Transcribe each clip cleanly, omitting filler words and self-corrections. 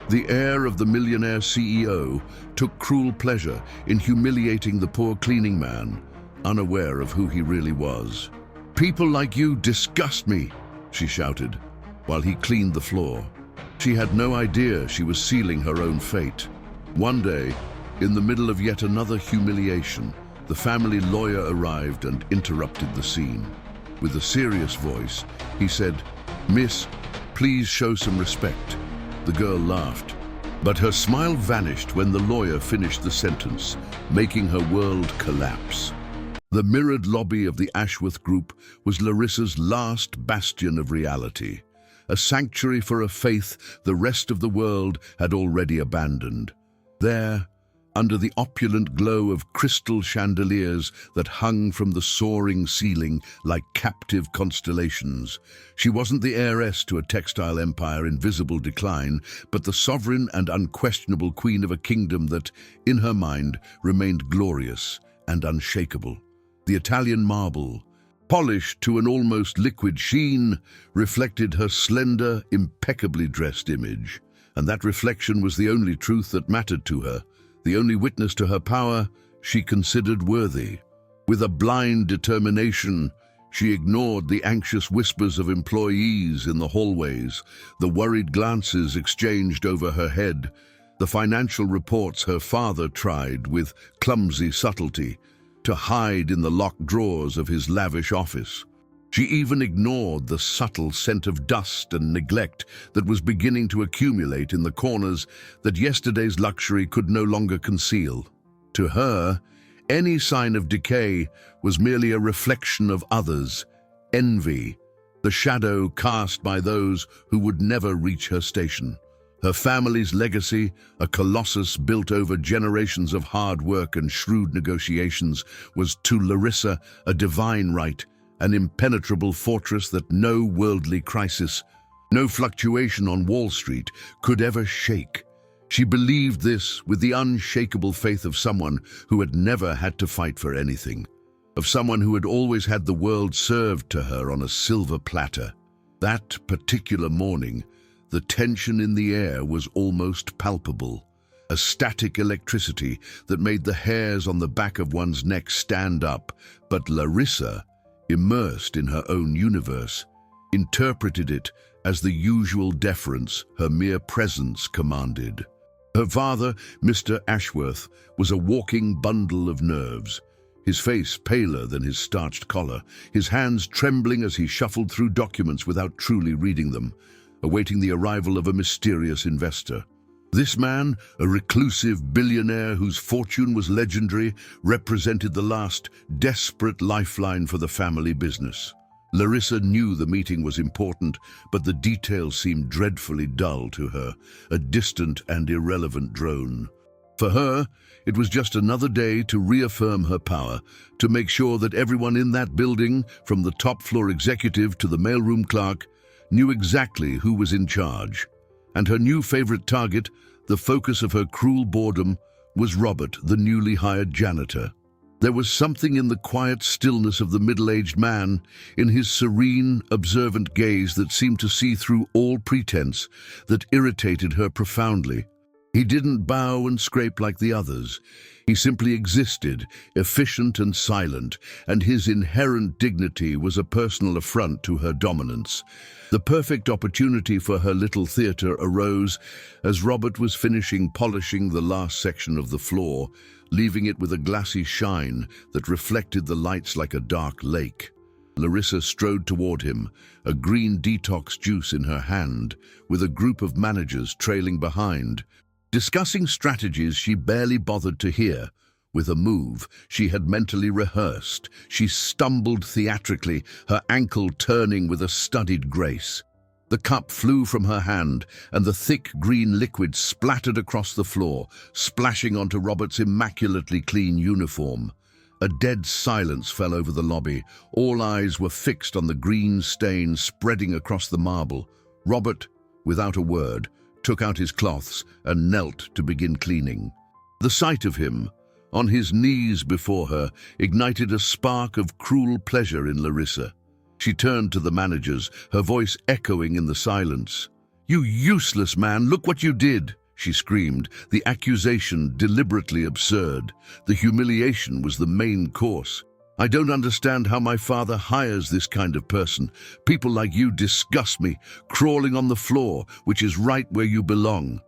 The heir of the millionaire CEO took cruel pleasure in humiliating the poor cleaning man, unaware of who he really was. "People like you disgust me," she shouted, while he cleaned the floor. She had no idea she was sealing her own fate. One day, in the middle of yet another humiliation, the family lawyer arrived and interrupted the scene. With a serious voice, he said, "Miss, please show some respect." The girl laughed, but her smile vanished when the lawyer finished the sentence, making her world collapse. The mirrored lobby of the Ashworth Group was Larissa's last bastion of reality, a sanctuary for a faith the rest of the world had already abandoned. There, under the opulent glow of crystal chandeliers that hung from the soaring ceiling like captive constellations, she wasn't the heiress to a textile empire in visible decline, but the sovereign and unquestionable queen of a kingdom that, in her mind, remained glorious and unshakable. The Italian marble, polished to an almost liquid sheen, reflected her slender, impeccably dressed image. And that reflection was the only truth that mattered to her, the only witness to her power she considered worthy. With a blind determination, she ignored the anxious whispers of employees in the hallways, the worried glances exchanged over her head, the financial reports her father tried, with clumsy subtlety, to hide in the locked drawers of his lavish office. She even ignored the subtle scent of dust and neglect that was beginning to accumulate in the corners that yesterday's luxury could no longer conceal. To her, any sign of decay was merely a reflection of others, envy, the shadow cast by those who would never reach her station. Her family's legacy, a colossus built over generations of hard work and shrewd negotiations, was to Larissa a divine right, an impenetrable fortress that no worldly crisis, no fluctuation on Wall Street could ever shake. She believed this with the unshakable faith of someone who had never had to fight for anything, of someone who had always had the world served to her on a silver platter. That particular morning, the tension in the air was almost palpable, a static electricity that made the hairs on the back of one's neck stand up. But Larissa, immersed in her own universe, interpreted it as the usual deference her mere presence commanded. Her father, Mr. Ashworth, was a walking bundle of nerves, his face paler than his starched collar, his hands trembling as he shuffled through documents without truly reading them, awaiting the arrival of a mysterious investor. This man, a reclusive billionaire whose fortune was legendary, represented the last desperate lifeline for the family business. Larissa knew the meeting was important, but the details seemed dreadfully dull to her, a distant and irrelevant drone. For her, it was just another day to reaffirm her power, to make sure that everyone in that building, from the top-floor executive to the mailroom clerk, knew exactly who was in charge. And her new favorite target, the focus of her cruel boredom, was Robert, the newly hired janitor. There was something in the quiet stillness of the middle-aged man, in his serene, observant gaze that seemed to see through all pretense, that irritated her profoundly. He didn't bow and scrape like the others. He simply existed, efficient and silent, and his inherent dignity was a personal affront to her dominance. The perfect opportunity for her little theater arose as Robert was finishing polishing the last section of the floor, leaving it with a glassy shine that reflected the lights like a dark lake. Larissa strode toward him, a green detox juice in her hand, with a group of managers trailing behind, discussing strategies she barely bothered to hear. With a move she had mentally rehearsed, she stumbled theatrically, her ankle turning with a studied grace. The cup flew from her hand, and the thick green liquid splattered across the floor, splashing onto Robert's immaculately clean uniform. A dead silence fell over the lobby. All eyes were fixed on the green stain spreading across the marble. Robert, without a word, took out his cloths and knelt to begin cleaning. The sight of him, on his knees before her, ignited a spark of cruel pleasure in Larissa. She turned to the managers, her voice echoing in the silence. "You useless man, look what you did!" she screamed, the accusation deliberately absurd. The humiliation was the main course. "I don't understand how my father hires this kind of person. People like you disgust me, crawling on the floor, which is right where you belong."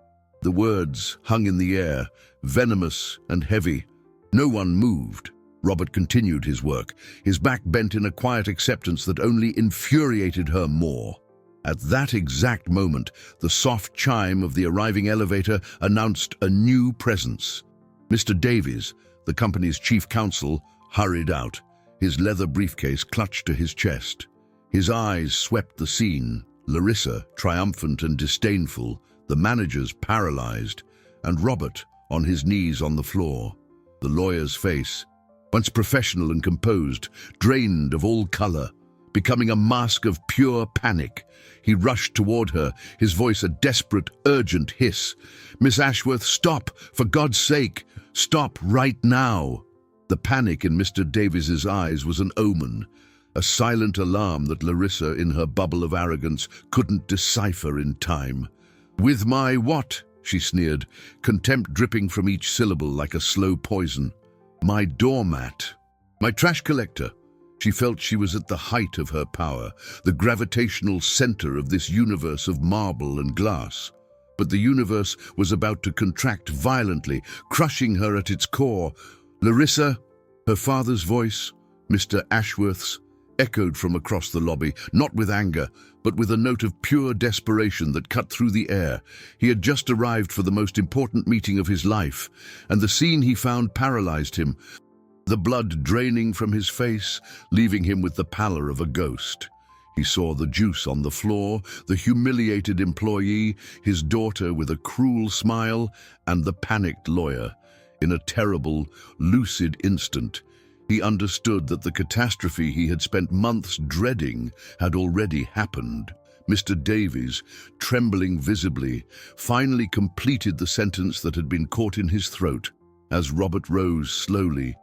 The words hung in the air, venomous and heavy. No one moved. Robert continued his work, his back bent in a quiet acceptance that only infuriated her more. At that exact moment, the soft chime of the arriving elevator announced a new presence. Mr. Davies, the company's chief counsel, hurried out, his leather briefcase clutched to his chest. His eyes swept the scene, Larissa triumphant and disdainful, the managers paralyzed, and Robert on his knees on the floor. The lawyer's face, once professional and composed, drained of all color, becoming a mask of pure panic. He rushed toward her, his voice a desperate, urgent hiss. "Miss Ashworth, stop! For God's sake, stop right now!" The panic in Mr. Davies's eyes was an omen, a silent alarm that Larissa, in her bubble of arrogance, couldn't decipher in time. "With my what?" she sneered, contempt dripping from each syllable like a slow poison. "My doormat. My trash collector." She felt she was at the height of her power, the gravitational center of this universe of marble and glass. But the universe was about to contract violently, crushing her at its core. "Larissa," her father's voice, Mr. Ashworth's, echoed from across the lobby, not with anger, but with a note of pure desperation that cut through the air. He had just arrived for the most important meeting of his life, and the scene he found paralyzed him, the blood draining from his face, leaving him with the pallor of a ghost. He saw the juice on the floor, the humiliated employee, his daughter with a cruel smile, and the panicked lawyer. In a terrible, lucid instant, he understood that the catastrophe he had spent months dreading had already happened. Mr. Davies, trembling visibly, finally completed the sentence that had been caught in his throat as Robert rose slowly,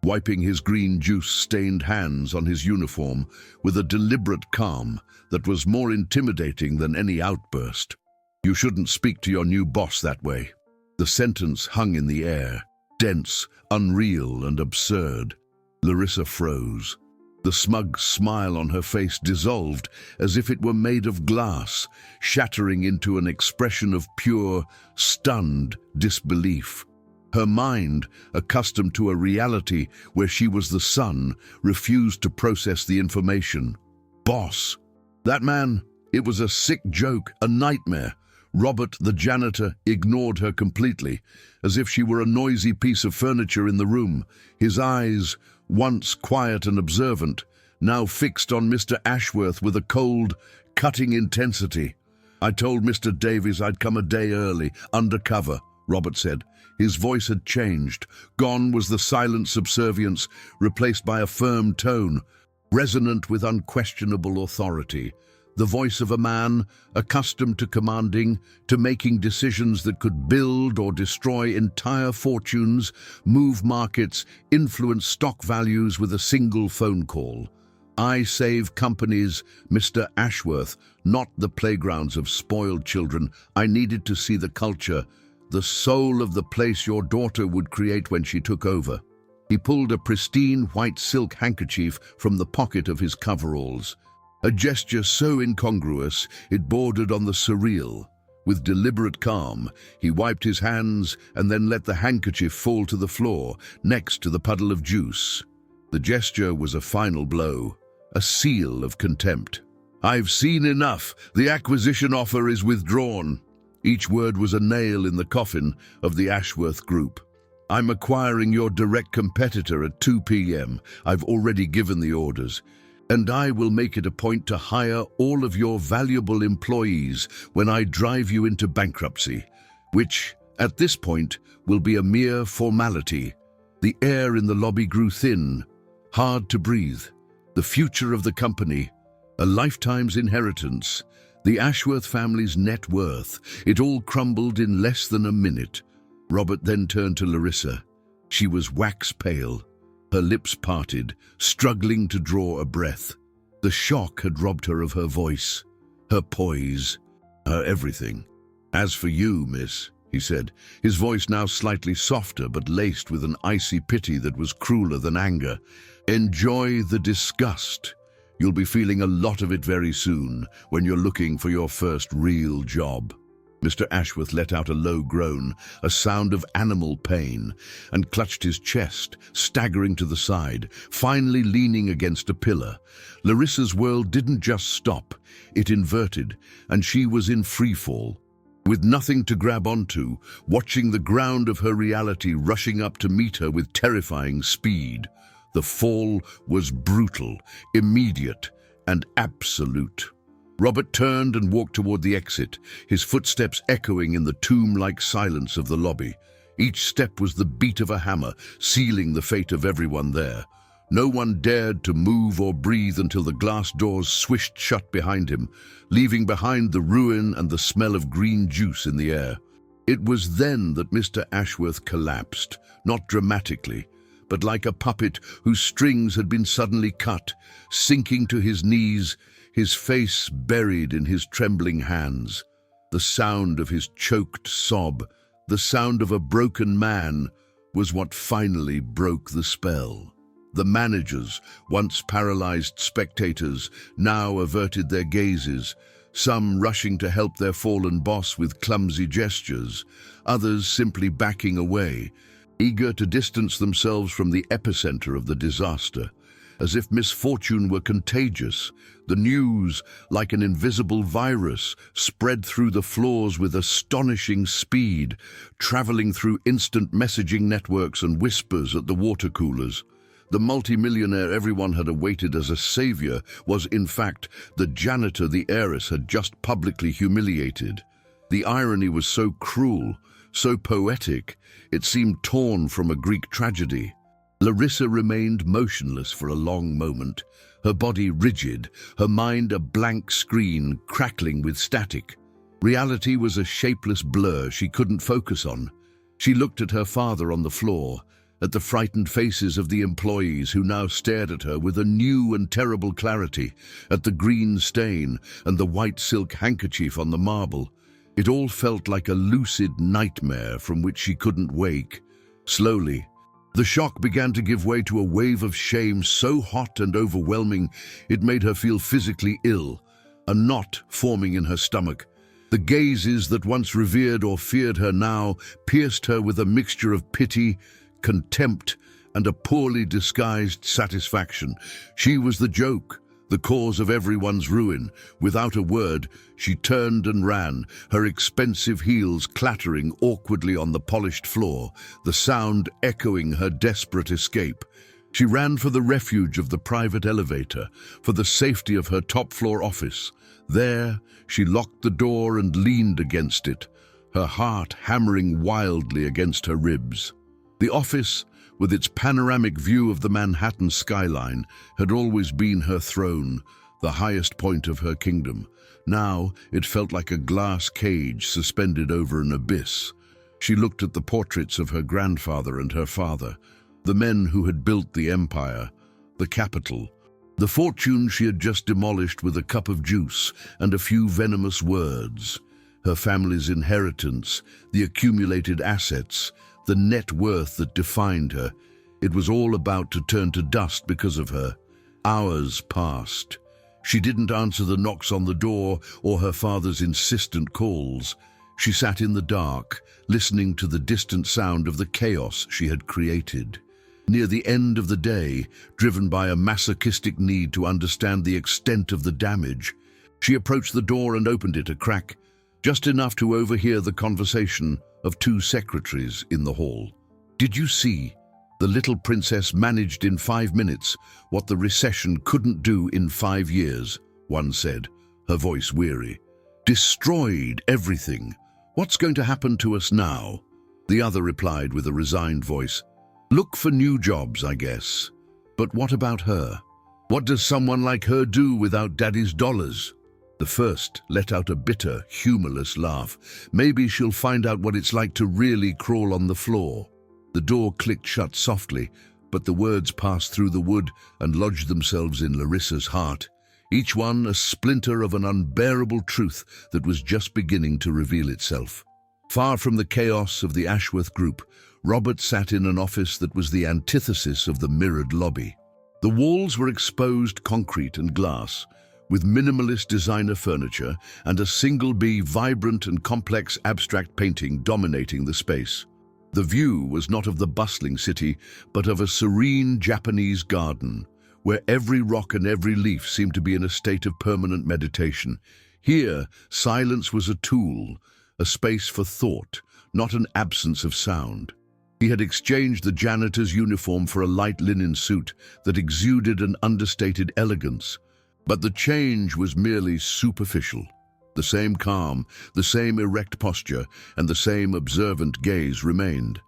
wiping his green juice-stained hands on his uniform with a deliberate calm that was more intimidating than any outburst. "You shouldn't speak to your new boss that way." The sentence hung in the air, dense, unreal, and absurd. Larissa froze. The smug smile on her face dissolved as if it were made of glass, shattering into an expression of pure, stunned disbelief. Her mind, accustomed to a reality where she was the sun, refused to process the information. Boss. That man, it was a sick joke, a nightmare. Robert, the janitor, ignored her completely, as if she were a noisy piece of furniture in the room, his eyes, once quiet and observant, now fixed on Mr. Ashworth with a cold, cutting intensity. "I told Mr. Davies I'd come a day early, undercover," Robert said. His voice had changed. Gone was the silent subservience, replaced by a firm tone, resonant with unquestionable authority. The voice of a man accustomed to commanding, to making decisions that could build or destroy entire fortunes, move markets, influence stock values with a single phone call. "I save companies, Mr. Ashworth, not the playgrounds of spoiled children. I needed to see the culture, the soul of the place your daughter would create when she took over." He pulled a pristine white silk handkerchief from the pocket of his coveralls, a gesture so incongruous it bordered on the surreal. With deliberate calm, he wiped his hands and then let the handkerchief fall to the floor, next to the puddle of juice. The gesture was a final blow, a seal of contempt. "I've seen enough. The acquisition offer is withdrawn." Each word was a nail in the coffin of the Ashworth Group. "I'm acquiring your direct competitor at 2 p.m. I've already given the orders. And I will make it a point to hire all of your valuable employees when I drive you into bankruptcy, which, at this point, will be a mere formality." The air in the lobby grew thin, hard to breathe. The future of the company, a lifetime's inheritance, the Ashworth family's net worth, it all crumbled in less than a minute. Robert then turned to Larissa. She was wax pale, her lips parted, struggling to draw a breath. The shock had robbed her of her voice, her poise. her everything. "As for you, miss," he said, his voice now slightly softer but laced with an icy pity that was crueler than anger, "enjoy the disgust. You'll be feeling a lot of it very soon when you're looking for your first real job." Mr. Ashworth let out a low groan, a sound of animal pain, and clutched his chest, staggering to the side, finally leaning against a pillar. Larissa's world didn't just stop, it inverted, and she was in freefall. With nothing to grab onto, watching the ground of her reality rushing up to meet her with terrifying speed. The fall was brutal, immediate, and absolute. Robert turned and walked toward the exit, his footsteps echoing in the tomb-like silence of the lobby. Each step was the beat of a hammer, sealing the fate of everyone there. No one dared to move or breathe until the glass doors swished shut behind him, leaving behind the ruin and the smell of green juice in the air. It was then that Mr. Ashworth collapsed, not dramatically, but like a puppet whose strings had been suddenly cut, sinking to his knees, his face buried in his trembling hands. The sound of his choked sob, the sound of a broken man, was what finally broke the spell. The managers, once paralyzed spectators, now averted their gazes, some rushing to help their fallen boss with clumsy gestures, others simply backing away, eager to distance themselves from the epicenter of the disaster. As if misfortune were contagious, the news, like an invisible virus, spread through the floors with astonishing speed, traveling through instant messaging networks and whispers at the water coolers. The multimillionaire everyone had awaited as a savior was, in fact, the janitor the heiress had just publicly humiliated. The irony was so cruel, so poetic, it seemed torn from a Greek tragedy. Larissa remained motionless for a long moment, her body rigid, her mind a blank screen crackling with static. Reality was a shapeless blur she couldn't focus on. She looked at her father on the floor, at the frightened faces of the employees who now stared at her with a new and terrible clarity, at the green stain and the white silk handkerchief on the marble. It all felt like a lucid nightmare from which she couldn't wake. Slowly, the shock began to give way to a wave of shame so hot and overwhelming it made her feel physically ill, a knot forming in her stomach. The gazes that once revered or feared her now pierced her with a mixture of pity, contempt, and a poorly disguised satisfaction. She was the joke, the cause of everyone's ruin. Without a word, she turned and ran, her expensive heels clattering awkwardly on the polished floor, the sound echoing her desperate escape. She ran for the refuge of the private elevator, for the safety of her top-floor office. There, she locked the door and leaned against it, her heart hammering wildly against her ribs. The office, with its panoramic view of the Manhattan skyline, had always been her throne, the highest point of her kingdom. Now it felt like a glass cage suspended over an abyss. She looked at the portraits of her grandfather and her father, the men who had built the empire, the capital, the fortune she had just demolished with a cup of juice and a few venomous words, her family's inheritance, the accumulated assets, the net worth that defined her. It was all about to turn to dust because of her. Hours passed. She didn't answer the knocks on the door or her father's insistent calls. She sat in the dark, listening to the distant sound of the chaos she had created. Near the end of the day, driven by a masochistic need to understand the extent of the damage, she approached the door and opened it a crack, just enough to overhear the conversation of two secretaries in the hall. "Did you see? The little princess managed in 5 minutes what the recession couldn't do in 5 years, one said, her voice weary. Destroyed everything. What's going to happen to us now? The other replied with a resigned voice, Look for new jobs, I guess. But what about her? What does someone like her do without Daddy's dollars? The first let out a bitter, humorless laugh. Maybe she'll find out what it's like to really crawl on the floor. The door clicked shut softly, but the words passed through the wood and lodged themselves in Larissa's heart. each one a splinter of an unbearable truth that was just beginning to reveal itself. Far from the chaos of the Ashworth Group, Robert sat in an office that was the antithesis of the mirrored lobby. The walls were exposed concrete and glass, with minimalist designer furniture and a single-B vibrant and complex abstract painting dominating the space. The view was not of the bustling city, but of a serene Japanese garden, where every rock and every leaf seemed to be in a state of permanent meditation. Here, silence was a tool, a space for thought, not an absence of sound. He had exchanged the janitor's uniform for a light linen suit that exuded an understated elegance, but the change was merely superficial. The same calm, the same erect posture, and the same observant gaze remained.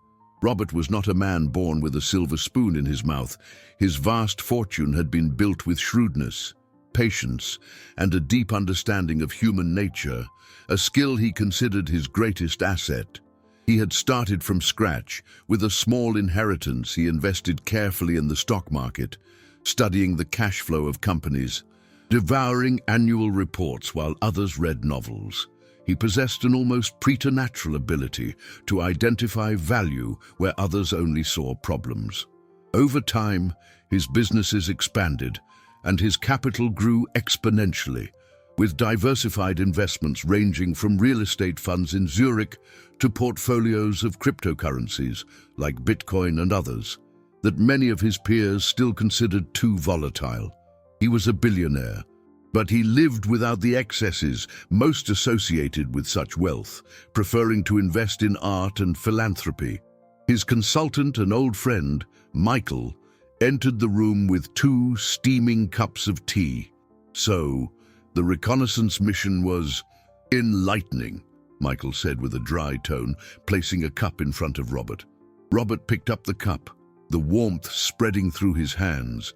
Robert was not a man born with a silver spoon in his mouth. His vast fortune had been built with shrewdness, patience, and a deep understanding of human nature, a skill he considered his greatest asset. He had started from scratch. With a small inheritance, he invested carefully in the stock market, studying the cash flow of companies, devouring annual reports while others read novels. He possessed an almost preternatural ability to identify value where others only saw problems. Over time, his businesses expanded, and his capital grew exponentially, with diversified investments ranging from real estate funds in Zurich to portfolios of cryptocurrencies like Bitcoin and others that many of his peers still considered too volatile. He was a billionaire, but he lived without the excesses most associated with such wealth, preferring to invest in art and philanthropy. His consultant and old friend, Michael, entered the room with 2 steaming cups of tea. "So, the reconnaissance mission was enlightening," Michael said with a dry tone, placing a cup in front of Robert. Robert picked up the cup, the warmth spreading through his hands.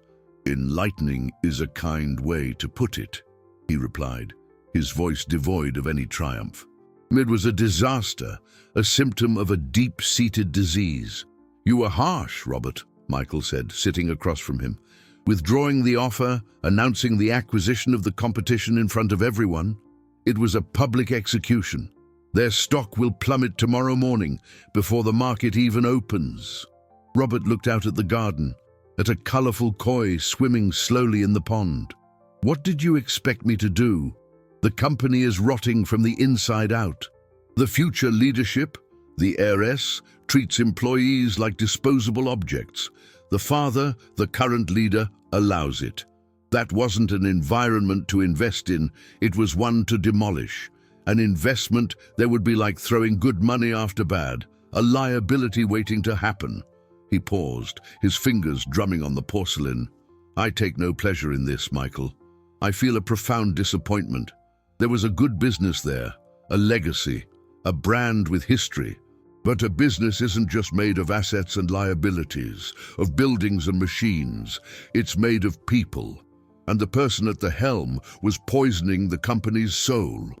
"Enlightening is a kind way to put it," he replied, his voice devoid of any triumph. "It was a disaster, a symptom of a deep-seated disease." "You were harsh, Robert," Michael said, sitting across from him. "Withdrawing the offer, announcing the acquisition of the competition in front of everyone. It was a public execution. Their stock will plummet tomorrow morning, before the market even opens." Robert looked out at the garden, at a colorful koi swimming slowly in the pond. "What did you expect me to do? The company is rotting from the inside out. The future leadership, the heiress, treats employees like disposable objects. The father, the current leader, allows it. That wasn't an environment to invest in, it was one to demolish. An investment that would be like throwing good money after bad, a liability waiting to happen." He paused, his fingers drumming on the porcelain. "I take no pleasure in this, Michael. I feel a profound disappointment. There was a good business there, a legacy, a brand with history. But a business isn't just made of assets and liabilities, of buildings and machines. It's made of people. And the person at the helm was poisoning the company's soul."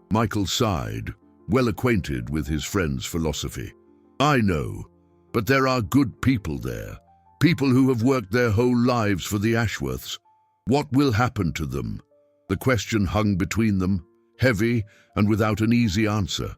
Michael sighed, well acquainted with his friend's philosophy. "I know. But there are good people there, people who have worked their whole lives for the Ashworths. What will happen to them?" The question hung between them, heavy and without an easy answer.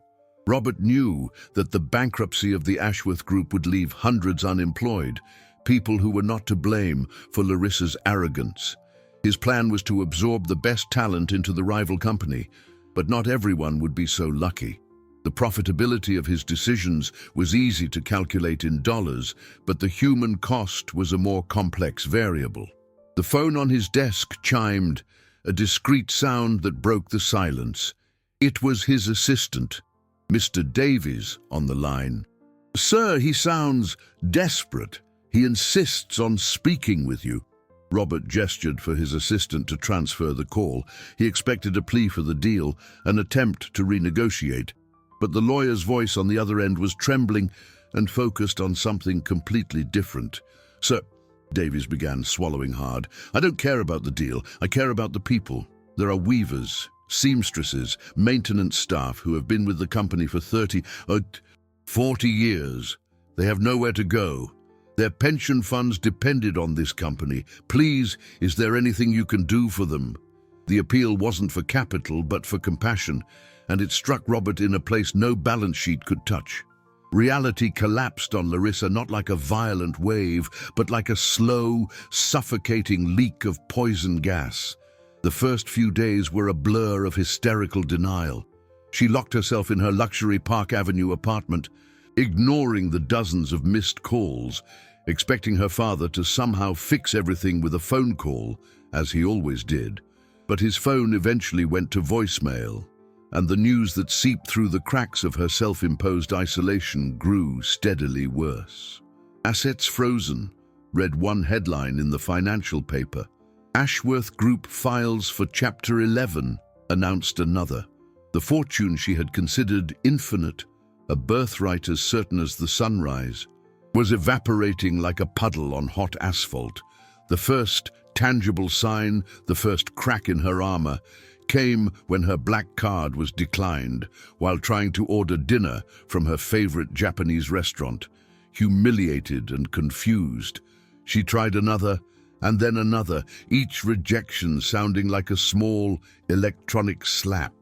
Robert knew that the bankruptcy of the Ashworth Group would leave hundreds unemployed, people who were not to blame for Larissa's arrogance. His plan was to absorb the best talent into the rival company, but not everyone would be so lucky. The profitability of his decisions was easy to calculate in dollars, but the human cost was a more complex variable. The phone on his desk chimed, a discreet sound that broke the silence. It was his assistant, Mr. Davies, on the line. "Sir, he sounds desperate. He insists on speaking with you." Robert gestured for his assistant to transfer the call. He expected a plea for the deal, an attempt to renegotiate. But the lawyer's voice on the other end was trembling and focused on something completely different. "Sir," Davies began, swallowing hard, "I don't care about the deal. I care about the people. There are weavers, seamstresses, maintenance staff who have been with the company for 40 years. They have nowhere to go. Their pension funds depended on this company. Please, is there anything you can do for them?" The appeal wasn't for capital, but for compassion, and it struck Robert in a place no balance sheet could touch. Reality collapsed on Larissa not like a violent wave, but like a slow, suffocating leak of poison gas. The first few days were a blur of hysterical denial. She locked herself in her luxury Park Avenue apartment, ignoring the dozens of missed calls, expecting her father to somehow fix everything with a phone call, as he always did. But his phone eventually went to voicemail, and the news that seeped through the cracks of her self-imposed isolation grew steadily worse. "Assets frozen," read one headline in the financial paper. "Ashworth Group files for Chapter 11, announced another. The fortune she had considered infinite, a birthright as certain as the sunrise, was evaporating like a puddle on hot asphalt. The first tangible sign, the first crack in her armor, came when her black card was declined while trying to order dinner from her favorite Japanese restaurant. Humiliated and confused, she tried another and then another, each rejection sounding like a small electronic slap.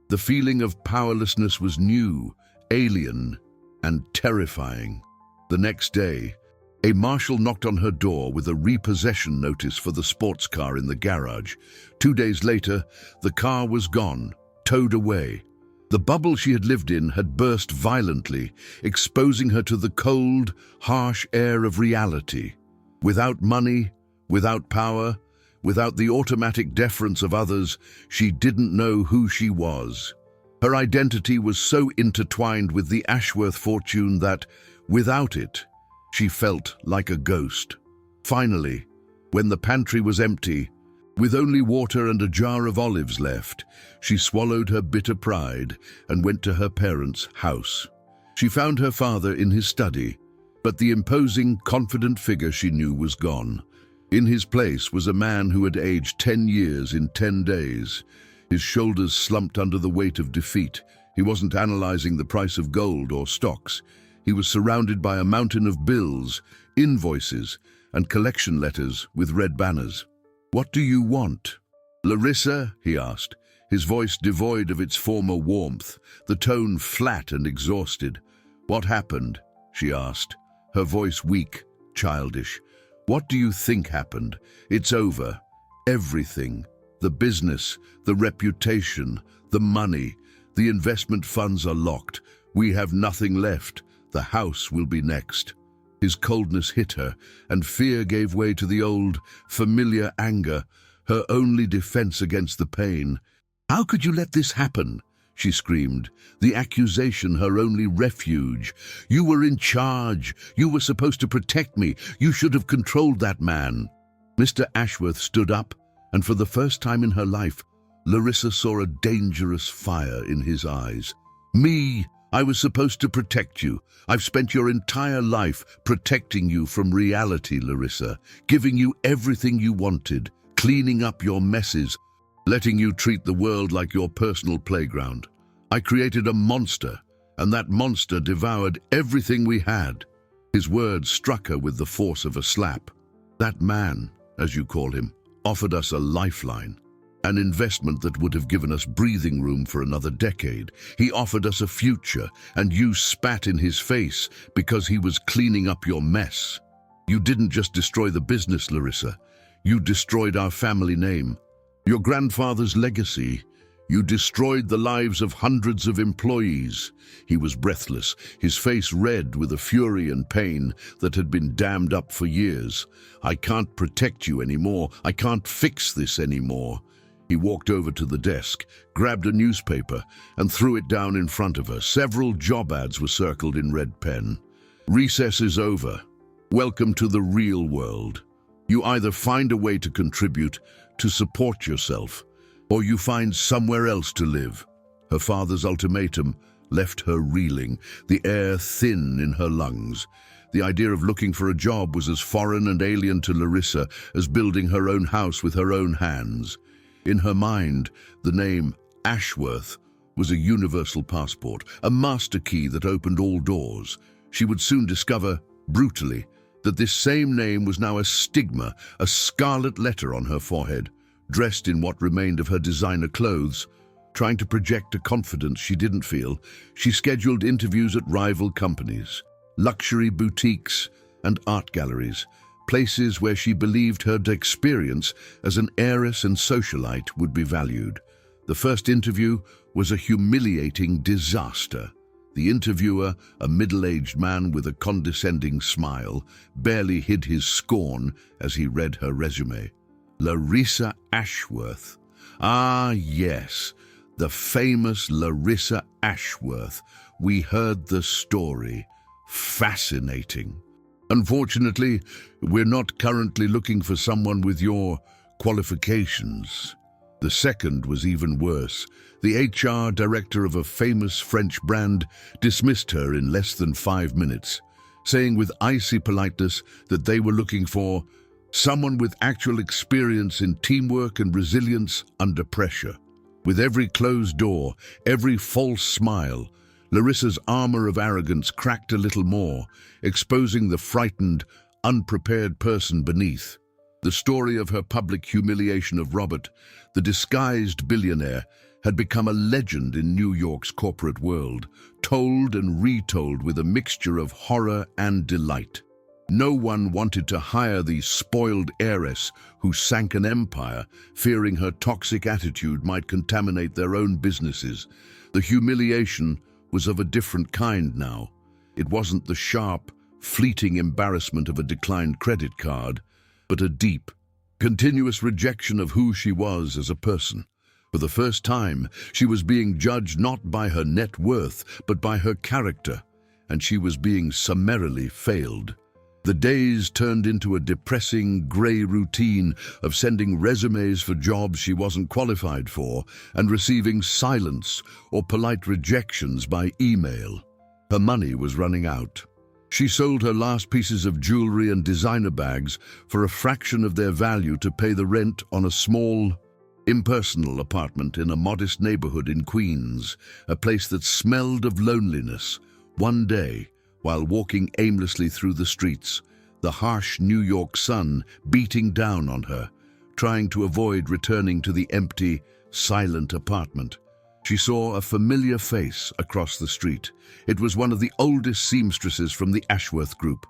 The feeling of powerlessness was new, alien, and terrifying. The next day, a marshal knocked on her door with a repossession notice for the sports car in the garage. 2 days later, the car was gone, towed away. The bubble she had lived in had burst violently, exposing her to the cold, harsh air of reality. Without money, without power, without the automatic deference of others, she didn't know who she was. Her identity was so intertwined with the Ashworth fortune that, without it, she felt like a ghost. Finally, when the pantry was empty, with only water and a jar of olives left, she swallowed her bitter pride and went to her parents' house. She found her father in his study, but the imposing, confident figure she knew was gone. In his place was a man who had aged 10 years in 10 days. His shoulders slumped under the weight of defeat. He wasn't analyzing the price of gold or stocks. He was surrounded by a mountain of bills, invoices, and collection letters with red banners. "What do you want?" "Larissa?" he asked, his voice devoid of its former warmth, the tone flat and exhausted. "What happened?" she asked, her voice weak, childish. "What do you think happened? It's over. Everything. The business, the reputation, the money, the investment funds are locked. We have nothing left. The house will be next." His coldness hit her, and fear gave way to the old, familiar anger, her only defense against the pain. "How could you let this happen?" she screamed, the accusation her only refuge. "You were in charge. You were supposed to protect me. You should have controlled that man." Mr. Ashworth stood up, and for the first time in her life, Larissa saw a dangerous fire in his eyes. "Me? I was supposed to protect you. I've spent your entire life protecting you from reality, Larissa, giving you everything you wanted, cleaning up your messes, letting you treat the world like your personal playground. I created a monster, and that monster devoured everything we had." His words struck her with the force of a slap. "That man, as you call him, offered us a lifeline. An investment that would have given us breathing room for another decade. He offered us a future, and you spat in his face because he was cleaning up your mess. You didn't just destroy the business, Larissa. You destroyed our family name, your grandfather's legacy. You destroyed the lives of hundreds of employees." He was breathless, his face red with a fury and pain that had been dammed up for years. "I can't protect you anymore. I can't fix this anymore." He walked over to the desk, grabbed a newspaper, and threw it down in front of her. Several job ads were circled in red pen. "Recess is over. Welcome to the real world. You either find a way to contribute, to support yourself, or you find somewhere else to live." Her father's ultimatum left her reeling, the air thin in her lungs. The idea of looking for a job was as foreign and alien to Larissa as building her own house with her own hands. In her mind, the name Ashworth was a universal passport, a master key that opened all doors. She would soon discover, brutally, that this same name was now a stigma, a scarlet letter on her forehead. dressed in what remained of her designer clothes. Trying to project a confidence she didn't feel, she scheduled interviews at rival companies, luxury boutiques, and art galleries, places where she believed her experience as an heiress and socialite would be valued. The first interview was a humiliating disaster. The interviewer, a middle-aged man with a condescending smile, barely hid his scorn as he read her resume. Larissa Ashworth. Ah, yes, the famous Larissa Ashworth. We heard the story. Fascinating. Unfortunately, we're not currently looking for someone with your qualifications. The second was even worse. The HR director of a famous French brand dismissed her in less than 5 minutes, saying with icy politeness that they were looking for someone with actual experience in teamwork and resilience under pressure. With every closed door, every false smile, Larissa's armor of arrogance cracked a little more, exposing the frightened, unprepared person beneath. The story of her public humiliation of Robert, the disguised billionaire, had become a legend in New York's corporate world, told and retold with a mixture of horror and delight. No one wanted to hire the spoiled heiress who sank an empire, fearing her toxic attitude might contaminate their own businesses. The humiliation was of a different kind now. It wasn't the sharp, fleeting embarrassment of a declined credit card, but a deep, continuous rejection of who she was as a person. For the first time, she was being judged not by her net worth, but by her character, and she was being summarily failed. The days turned into a depressing, grey routine of sending resumes for jobs she wasn't qualified for and receiving silence or polite rejections by email. Her money was running out. She sold her last pieces of jewelry and designer bags for a fraction of their value to pay the rent on a small, impersonal apartment in a modest neighborhood in Queens, a place that smelled of loneliness. One day, while walking aimlessly through the streets, the harsh New York sun beating down on her, trying to avoid returning to the empty, silent apartment, she saw a familiar face across the street. It was one of the oldest seamstresses from the Ashworth Group,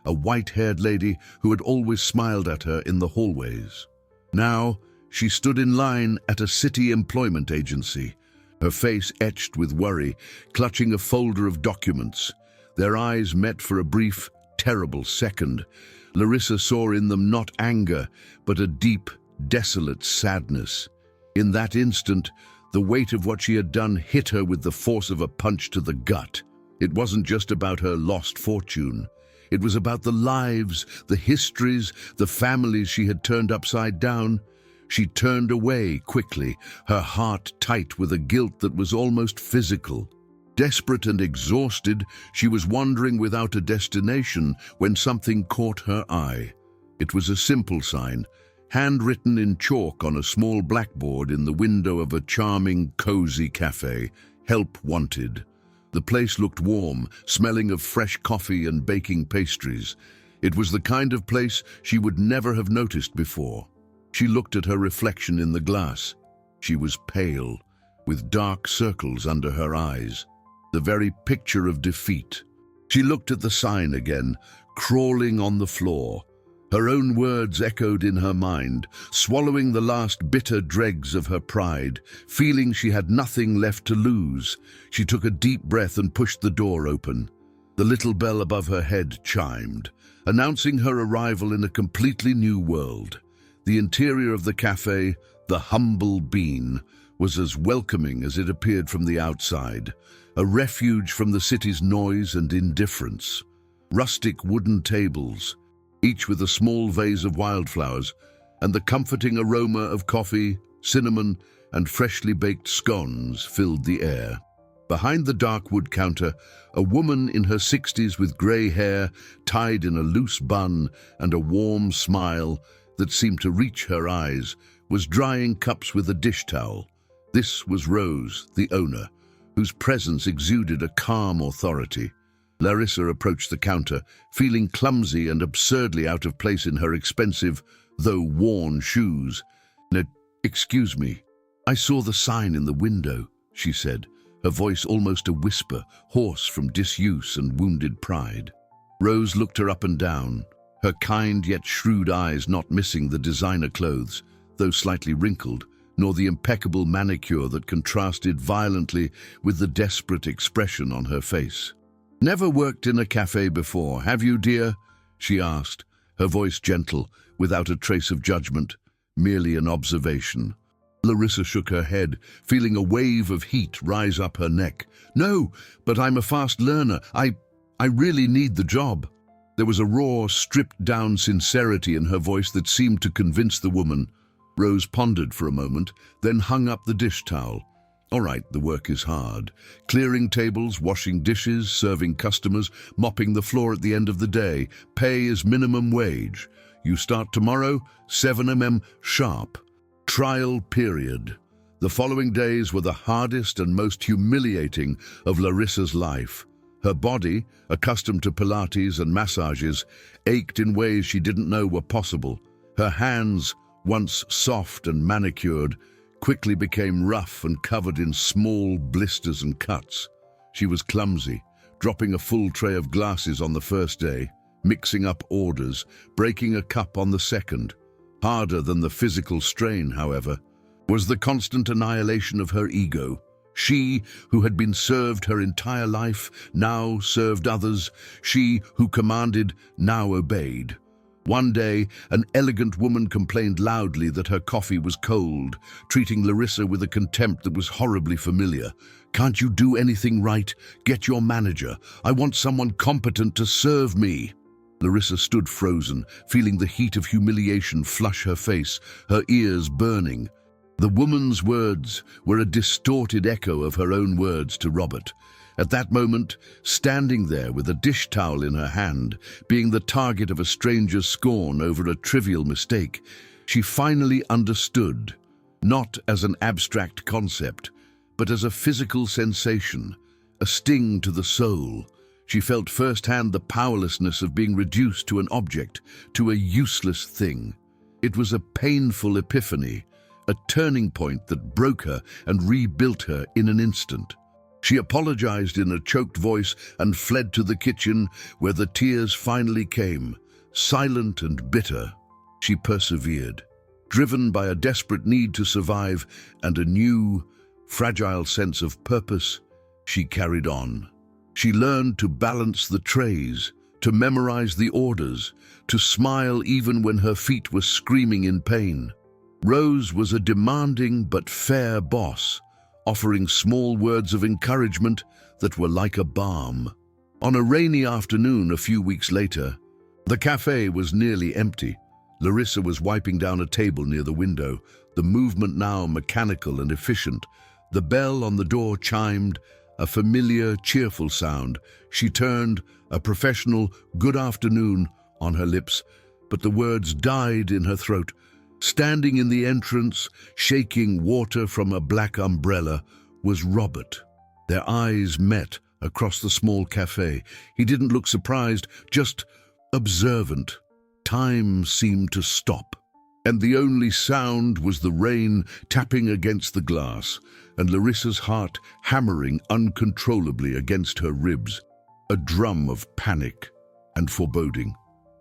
a white-haired lady who had always smiled at her in the hallways. Now, she stood in line at a city employment agency, her face etched with worry, clutching a folder of documents. Their eyes met for a brief, terrible second. Larissa saw in them not anger, but a deep, desolate sadness. In that instant, the weight of what she had done hit her with the force of a punch to the gut. It wasn't just about her lost fortune. It was about the lives, the histories, the families she had turned upside down. She turned away quickly, her heart tight with a guilt that was almost physical. Desperate and exhausted, she was wandering without a destination when something caught her eye. It was a simple sign, handwritten in chalk on a small blackboard in the window of a charming, cozy cafe. Help wanted. The place looked warm, smelling of fresh coffee and baking pastries. It was the kind of place she would never have noticed before. She looked at her reflection in the glass. She was pale, with dark circles under her eyes, the very picture of defeat. She looked at the sign again, crawling on the floor. Her own words echoed in her mind, swallowing the last bitter dregs of her pride. Feeling she had nothing left to lose, she took a deep breath and pushed the door open. The little bell above her head chimed, announcing her arrival in a completely new world. The interior of the cafe, the Humble Bean, was as welcoming as it appeared from the outside, a refuge from the city's noise and indifference. Rustic wooden tables, each with a small vase of wildflowers, and the comforting aroma of coffee, cinnamon, and freshly baked scones filled the air. Behind the dark wood counter, a woman in her 60s with grey hair tied in a loose bun and a warm smile that seemed to reach her eyes, was drying cups with a dish towel. This was Rose, the owner, whose presence exuded a calm authority. Larissa approached the counter, feeling clumsy and absurdly out of place in her expensive, though worn, shoes. "Excuse me, I saw the sign in the window," she said, her voice almost a whisper, hoarse from disuse and wounded pride. Rose looked her up and down, her kind yet shrewd eyes not missing the designer clothes, though slightly wrinkled, nor the impeccable manicure that contrasted violently with the desperate expression on her face. "Never worked in a cafe before, have you, dear?" she asked, her voice gentle, without a trace of judgment, merely an observation. Larissa shook her head, feeling a wave of heat rise up her neck. "No, but I'm a fast learner. I really need the job." There was a raw, stripped-down sincerity in her voice that seemed to convince the woman. Rose pondered for a moment, then hung up the dish towel. "All right, the work is hard. Clearing tables, washing dishes, serving customers, mopping the floor at the end of the day. Pay is minimum wage. You start tomorrow, 7 a.m. sharp. Trial period." The following days were the hardest and most humiliating of Larissa's life. Her body, accustomed to Pilates and massages, ached in ways she didn't know were possible. Her hands, once soft and manicured, quickly became rough and covered in small blisters and cuts. She was clumsy, dropping a full tray of glasses on the first day, mixing up orders, breaking a cup on the second. Harder than the physical strain, however, was the constant annihilation of her ego. She, who had been served her entire life, now served others. She, who commanded, now obeyed. One day, an elegant woman complained loudly that her coffee was cold, treating Larissa with a contempt that was horribly familiar. "Can't you do anything right? Get your manager. I want someone competent to serve me." Larissa stood frozen, feeling the heat of humiliation flush her face, her ears burning. The woman's words were a distorted echo of her own words to Robert. At that moment, standing there with a dish towel in her hand, being the target of a stranger's scorn over a trivial mistake, she finally understood, not as an abstract concept, but as a physical sensation, a sting to the soul. She felt firsthand the powerlessness of being reduced to an object, to a useless thing. It was a painful epiphany, a turning point that broke her and rebuilt her in an instant. She apologized in a choked voice and fled to the kitchen, where the tears finally came. Silent and bitter, she persevered. Driven by a desperate need to survive and a new, fragile sense of purpose, she carried on. She learned to balance the trays, to memorize the orders, to smile even when her feet were screaming in pain. Rose was a demanding but fair boss, offering small words of encouragement that were like a balm. On a rainy afternoon a few weeks later, the cafe was nearly empty. Larissa was wiping down a table near the window, the movement now mechanical and efficient. The bell on the door chimed, a familiar, cheerful sound. She turned, a professional "good afternoon" on her lips, but the words died in her throat. Standing in the entrance, shaking water from a black umbrella, was Robert. Their eyes met across the small cafe. He didn't look surprised, just observant. Time seemed to stop, and the only sound was the rain tapping against the glass, and Larissa's heart hammering uncontrollably against her ribs, a drum of panic and foreboding.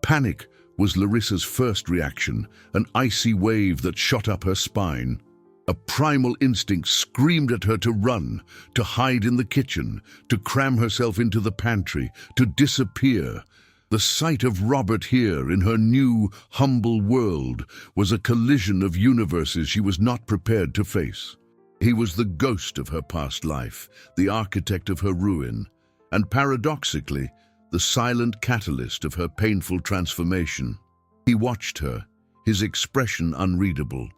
Panic was Larissa's first reaction, an icy wave that shot up her spine. A primal instinct screamed at her to run, to hide in the kitchen, to cram herself into the pantry, to disappear. The sight of Robert here in her new, humble world was a collision of universes she was not prepared to face. He was the ghost of her past life, the architect of her ruin, and paradoxically, the silent catalyst of her painful transformation. He watched her, his expression unreadable.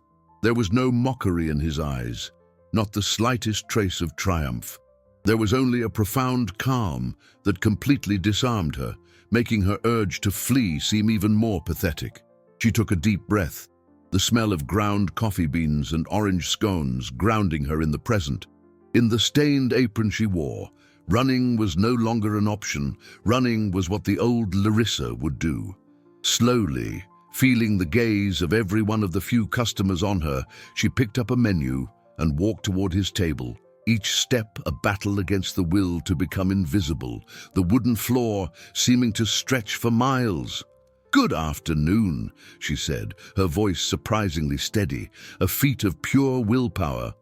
There was no mockery in his eyes, not the slightest trace of triumph. There was only a profound calm that completely disarmed her, making her urge to flee seem even more pathetic. She took a deep breath, the smell of ground coffee beans and orange scones grounding her in the present. In the stained apron she wore, running was no longer an option. Running was what the old Larissa would do. Slowly, Feeling the gaze of every one of the few customers on her, she picked up a menu and walked toward his table, each step a battle against the will to become invisible, the wooden floor seeming to stretch for miles. "Good afternoon," she said, her voice surprisingly steady, a feat of pure willpower.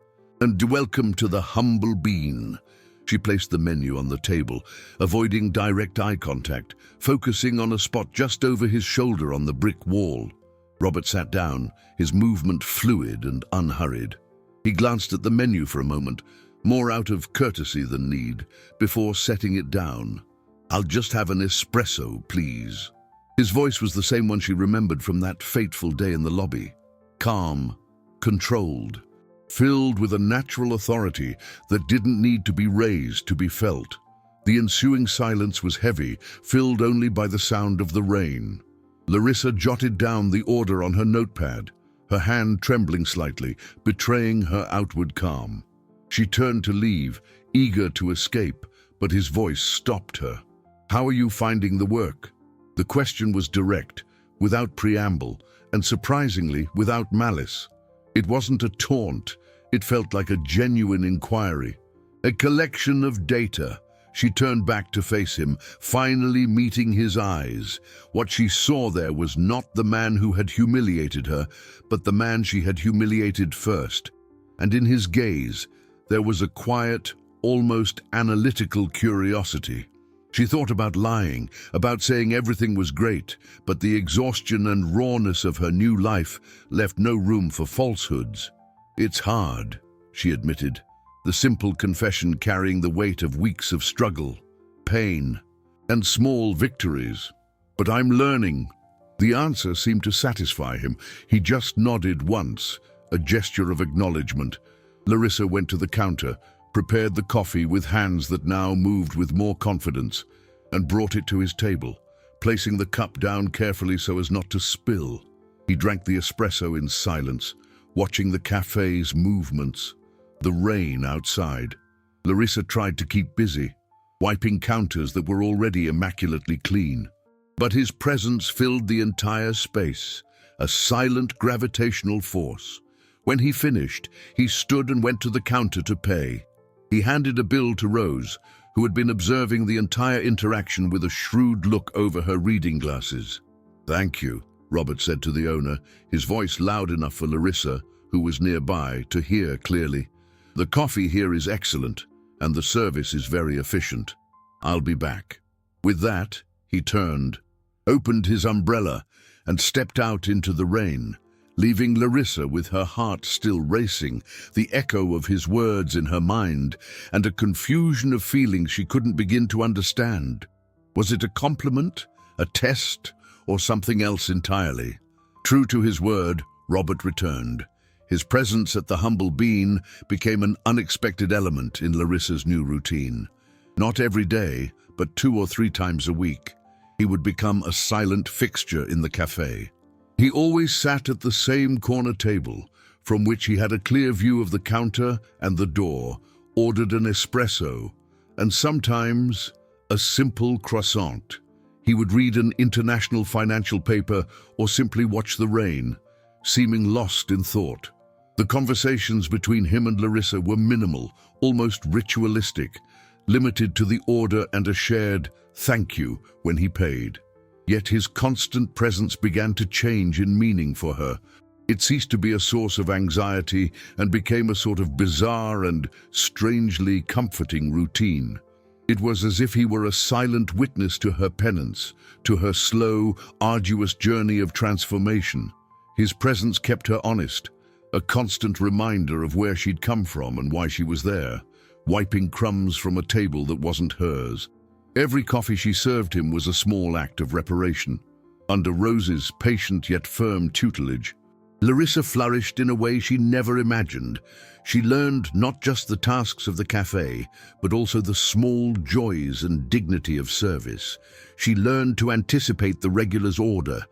"And welcome to the Humble Bean." She placed the menu on the table, avoiding direct eye contact, focusing on a spot just over his shoulder on the brick wall. Robert sat down, his movement fluid and unhurried. He glanced at the menu for a moment, more out of courtesy than need, before setting it down. "I'll just have an espresso, please." His voice was the same one she remembered from that fateful day in the lobby. Calm, controlled, filled with a natural authority that didn't need to be raised to be felt. The ensuing silence was heavy, filled only by the sound of the rain. Larissa jotted down the order on her notepad, her hand trembling slightly, betraying her outward calm. She turned to leave, eager to escape, but his voice stopped her. "How are you finding the work?" The question was direct, without preamble, and surprisingly without malice. It wasn't a taunt, it felt like a genuine inquiry. A collection of data. She turned back to face him, finally meeting his eyes. What she saw there was not the man who had humiliated her, but the man she had humiliated first. And in his gaze, there was a quiet, almost analytical curiosity. She thought about lying, about saying everything was great, but the exhaustion and rawness of her new life left no room for falsehoods. "It's hard," she admitted, the simple confession carrying the weight of weeks of struggle, pain, and small victories. "But I'm learning." The answer seemed to satisfy him. He just nodded once, a gesture of acknowledgement. Larissa went to the counter, prepared the coffee with hands that now moved with more confidence, and brought it to his table, placing the cup down carefully so as not to spill. He drank the espresso in silence, watching the cafe's movements, the rain outside. Larissa tried to keep busy, wiping counters that were already immaculately clean. But his presence filled the entire space, a silent gravitational force. When he finished, he stood and went to the counter to pay. He handed a bill to Rose, who had been observing the entire interaction with a shrewd look over her reading glasses. "Thank you," Robert said to the owner, his voice loud enough for Larissa, who was nearby, to hear clearly. "The coffee here is excellent, and the service is very efficient. I'll be back." With that, he turned, opened his umbrella, and stepped out into the rain, leaving Larissa with her heart still racing, the echo of his words in her mind, and a confusion of feelings she couldn't begin to understand. Was it a compliment, a test, or something else entirely? True to his word, Robert returned. His presence at the Humble Bean became an unexpected element in Larissa's new routine. Not every day, but 2 or 3 times a week, he would become a silent fixture in the cafe. He always sat at the same corner table, from which he had a clear view of the counter and the door, ordered an espresso, and sometimes a simple croissant. He would read an international financial paper or simply watch the rain, seeming lost in thought. The conversations between him and Larissa were minimal, almost ritualistic, limited to the order and a shared thank you when he paid. Yet his constant presence began to change in meaning for her. It ceased to be a source of anxiety and became a sort of bizarre and strangely comforting routine. It was as if he were a silent witness to her penance, to her slow, arduous journey of transformation. His presence kept her honest, a constant reminder of where she'd come from and why she was there, wiping crumbs from a table that wasn't hers. Every coffee she served him was a small act of reparation. Under Rose's patient yet firm tutelage, Larissa flourished in a way she never imagined. She learned not just the tasks of the cafe, but also the small joys and dignity of service. She learned to anticipate the regular's order,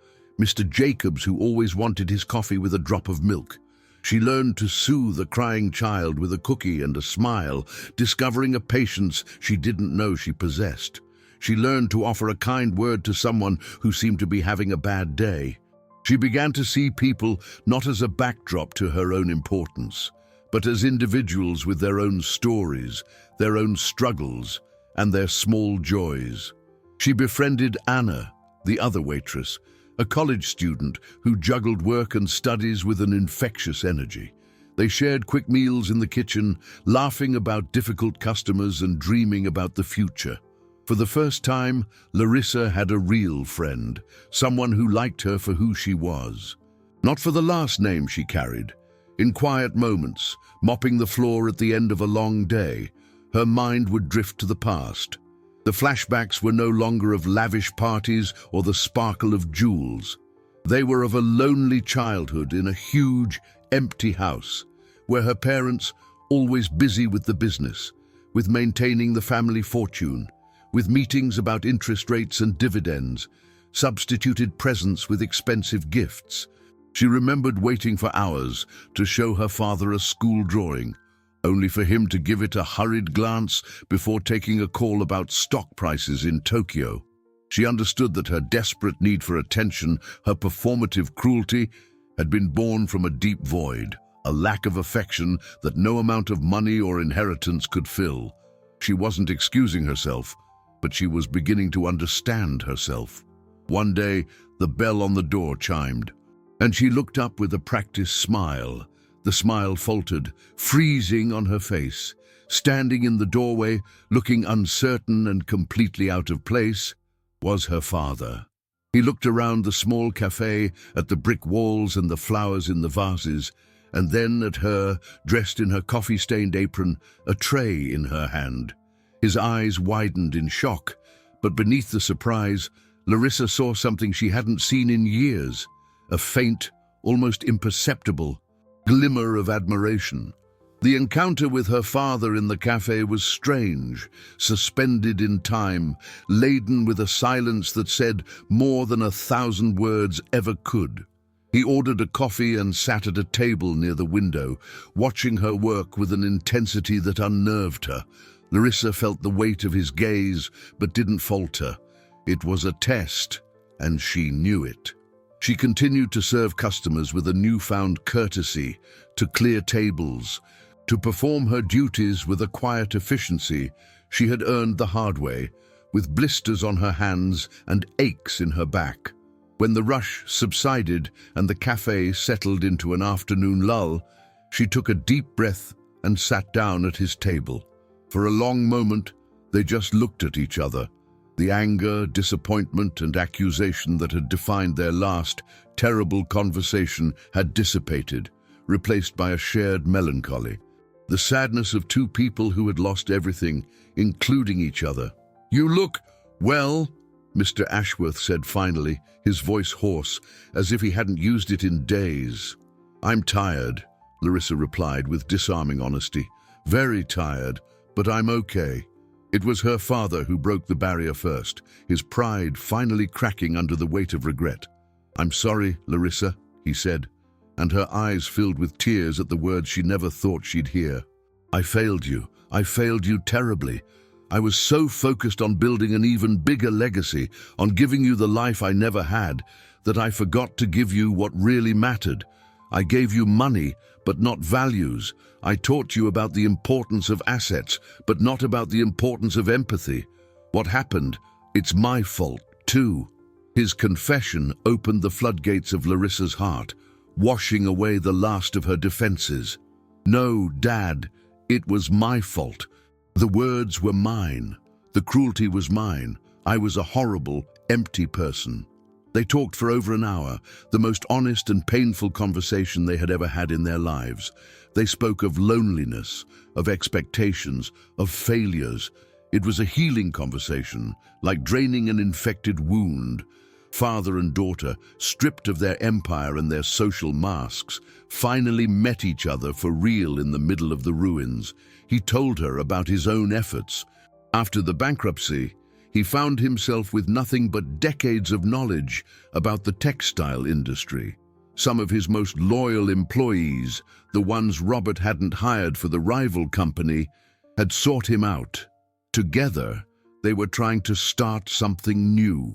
Mr. Jacobs, who always wanted his coffee with a drop of milk. She learned to soothe a crying child with a cookie and a smile, discovering a patience she didn't know she possessed. She learned to offer a kind word to someone who seemed to be having a bad day. She began to see people not as a backdrop to her own importance, but as individuals with their own stories, their own struggles, and their small joys. She befriended Anna, the other waitress, a college student who juggled work and studies with an infectious energy. They shared quick meals in the kitchen, laughing about difficult customers and dreaming about the future. For the first time, Larissa had a real friend, someone who liked her for who she was. Not for the last name she carried. In quiet moments, mopping the floor at the end of a long day, her mind would drift to the past. The flashbacks were no longer of lavish parties or the sparkle of jewels. They were of a lonely childhood in a huge, empty house, where her parents, always busy with the business, with maintaining the family fortune, with meetings about interest rates and dividends, substituted presents with expensive gifts. She remembered waiting for hours to show her father a school drawing, only for him to give it a hurried glance before taking a call about stock prices in Tokyo. She understood that her desperate need for attention, her performative cruelty, had been born from a deep void, a lack of affection that no amount of money or inheritance could fill. She wasn't excusing herself, but she was beginning to understand herself. One day, the bell on the door chimed, and she looked up with a practiced smile. The smile faltered, freezing on her face. Standing in the doorway, looking uncertain and completely out of place, was her father. He looked around the small cafe, at the brick walls and the flowers in the vases, and then at her, dressed in her coffee-stained apron, a tray in her hand. His eyes widened in shock, but beneath the surprise, Larissa saw something she hadn't seen in years, a faint, almost imperceptible glimmer of admiration. The encounter with her father in the cafe was strange, suspended in time, laden with a silence that said more than 1,000 words ever could. He ordered a coffee and sat at a table near the window, watching her work with an intensity that unnerved her. Larissa felt the weight of his gaze, but didn't falter. It was a test, and she knew it. She continued to serve customers with a newfound courtesy, to clear tables, to perform her duties with a quiet efficiency she had earned the hard way, with blisters on her hands and aches in her back. When the rush subsided and the cafe settled into an afternoon lull, she took a deep breath and sat down at his table. For a long moment, they just looked at each other. The anger, disappointment, and accusation that had defined their last, terrible conversation had dissipated, replaced by a shared melancholy. The sadness of two people who had lost everything, including each other. "You look well," Mr. Ashworth said finally, his voice hoarse, as if he hadn't used it in days. "I'm tired," Larissa replied with disarming honesty. "Very tired, but I'm okay." It was her father who broke the barrier first, his pride finally cracking under the weight of regret. "I'm sorry, Larissa," he said, and her eyes filled with tears at the words she never thought she'd hear. "I failed you. I failed you terribly. I was so focused on building an even bigger legacy, on giving you the life I never had, that I forgot to give you what really mattered. I gave you money, but not values. I taught you about the importance of assets, but not about the importance of empathy. What happened? It's my fault, too." His confession opened the floodgates of Larissa's heart, washing away the last of her defenses. "No, Dad, it was my fault. The words were mine. The cruelty was mine. I was a horrible, empty person." They talked for over an hour, the most honest and painful conversation they had ever had in their lives. They spoke of loneliness, of expectations, of failures. It was a healing conversation, like draining an infected wound. Father and daughter, stripped of their empire and their social masks, finally met each other for real in the middle of the ruins. He told her about his own efforts. After the bankruptcy, he found himself with nothing but decades of knowledge about the textile industry. Some of his most loyal employees, the ones Robert hadn't hired for the rival company, had sought him out. Together, they were trying to start something new.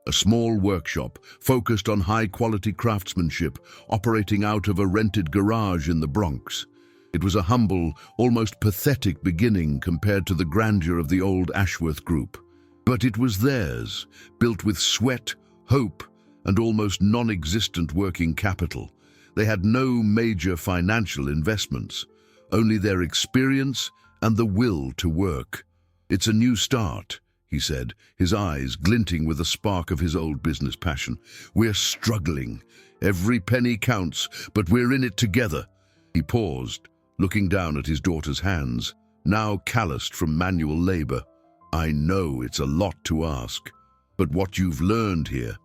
a small workshop focused on high-quality craftsmanship operating out of a rented garage in the Bronx. It was a humble, almost pathetic beginning compared to the grandeur of the old Ashworth Group. But it was theirs, built with sweat, hope, and almost non-existent working capital. They had no major financial investments, only their experience and the will to work. "It's a new start," he said, his eyes glinting with a spark of his old business passion. "We're struggling. Every penny counts, but we're in it together." He paused, looking down at his daughter's hands, now calloused from manual labor. "I know it's a lot to ask, but what you've learned here,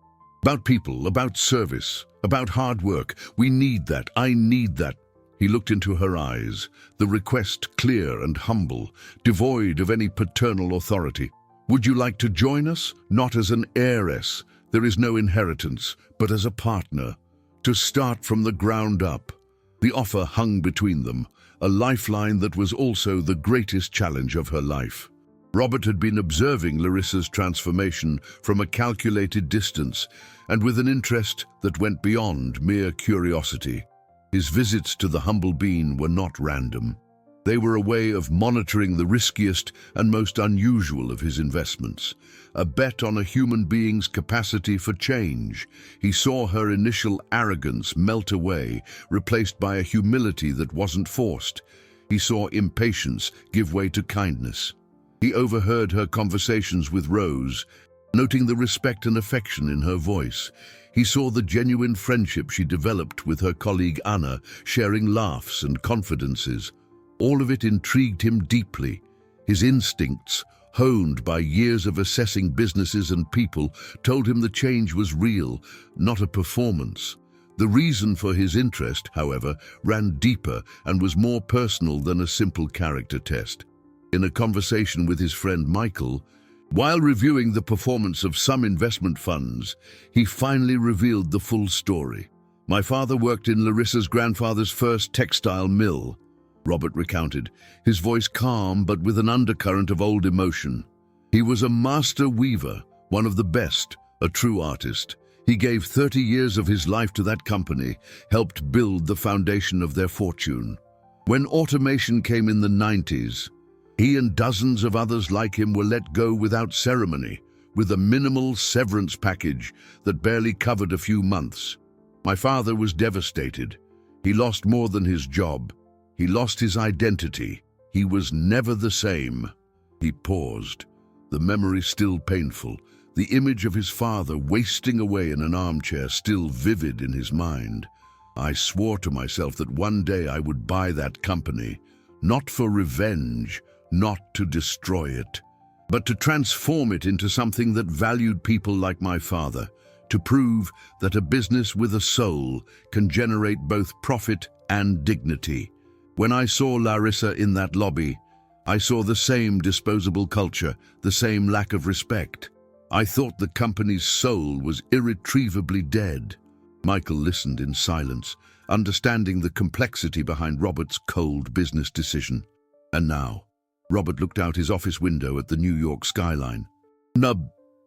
about people, about service, about hard work, we need that. I need that." He looked into her eyes, the request clear and humble, devoid of any paternal authority. "Would you like to join us? Not as an heiress, there is no inheritance, but as a partner. To start from the ground up." The offer hung between them, a lifeline that was also the greatest challenge of her life. Robert had been observing Larissa's transformation from a calculated distance and with an interest that went beyond mere curiosity. His visits to the humble being were not random. They were a way of monitoring the riskiest and most unusual of his investments, a bet on a human being's capacity for change. He saw her initial arrogance melt away, replaced by a humility that wasn't forced. He saw impatience give way to kindness. He overheard her conversations with Rose, noting the respect and affection in her voice. He saw the genuine friendship she developed with her colleague Anna, sharing laughs and confidences. All of it intrigued him deeply. His instincts, honed by years of assessing businesses and people, told him the change was real, not a performance. The reason for his interest, however, ran deeper and was more personal than a simple character test. In a conversation with his friend Michael, while reviewing the performance of some investment funds, he finally revealed the full story. "My father worked in Larissa's grandfather's first textile mill," Robert recounted, his voice calm but with an undercurrent of old emotion. "He was a master weaver, one of the best, a true artist. He gave 30 years of his life to that company, helped build the foundation of their fortune. When automation came in the 90s, he and dozens of others like him were let go without ceremony, with a minimal severance package that barely covered a few months. My father was devastated. He lost more than his job. He lost his identity. He was never the same." He paused, the memory still painful, the image of his father wasting away in an armchair still vivid in his mind. "I swore to myself that one day I would buy that company, not for revenge, not to destroy it, but to transform it into something that valued people like my father, to prove that a business with a soul can generate both profit and dignity." When I saw Larissa in that lobby, I saw the same disposable culture, the same lack of respect. I thought the company's soul was irretrievably dead. Michael listened in silence, understanding the complexity behind Robert's cold business decision. And now, Robert looked out his office window at the New York skyline.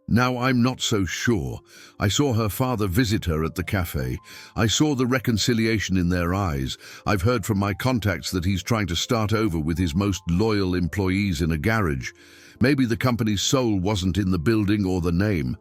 Now I'm not so sure. I saw her father visit her at the cafe. I saw the reconciliation in their eyes. I've heard from my contacts that he's trying to start over with his most loyal employees in a garage. Maybe the company's soul wasn't in the building or the name.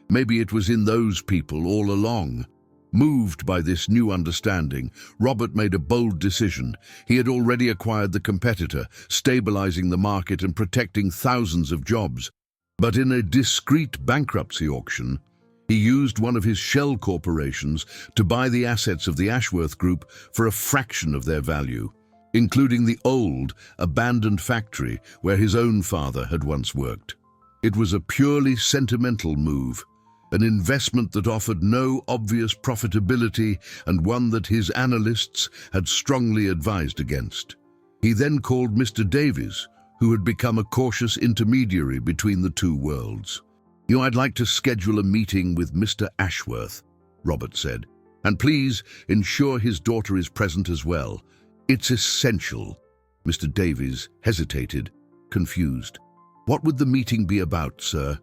Maybe it was in those people all along. Moved by this new understanding, Robert made a bold decision. He had already acquired the competitor, stabilizing the market and protecting thousands of jobs. But in a discreet bankruptcy auction, he used one of his shell corporations to buy the assets of the Ashworth Group for a fraction of their value, including the old, abandoned factory where his own father had once worked. It was a purely sentimental move, an investment that offered no obvious profitability and one that his analysts had strongly advised against. He then called Mr. Davies, who had become a cautious intermediary between the two worlds. "I'd like to schedule a meeting with Mr. Ashworth," Robert said, "and please ensure his daughter is present as well. It's essential." Mr. Davies hesitated, confused. "What would the meeting be about, sir?"